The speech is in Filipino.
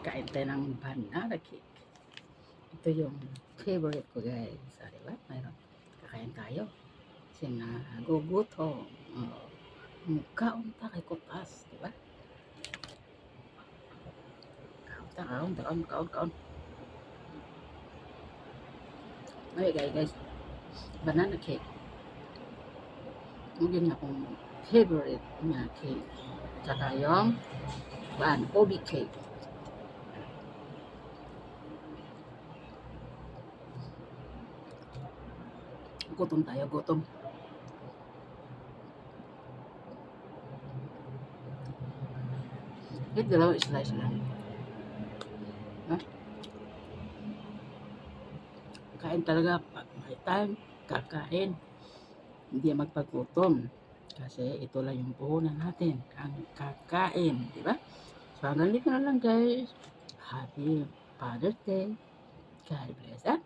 kain tayo ng banana cake. Ito yung favorite ko guys. Diba? Mayroon. Kakain tayo. Sinagugutom. Kaon ta kay kutas. Diba? Kaon. Okay guys. Banana cake. Mungkin akong favorite na cake. Tsaka yung OB cake. Gutom tayo, gutom. Kahit dalawang slice lang. Ha? Kain talaga pag may time, kakain. Hindi magpagutom. Kasi ito lang yung puhunan natin, ang kakain. Diba? So hanggang dito na lang guys. Happy Father's Day. God bless.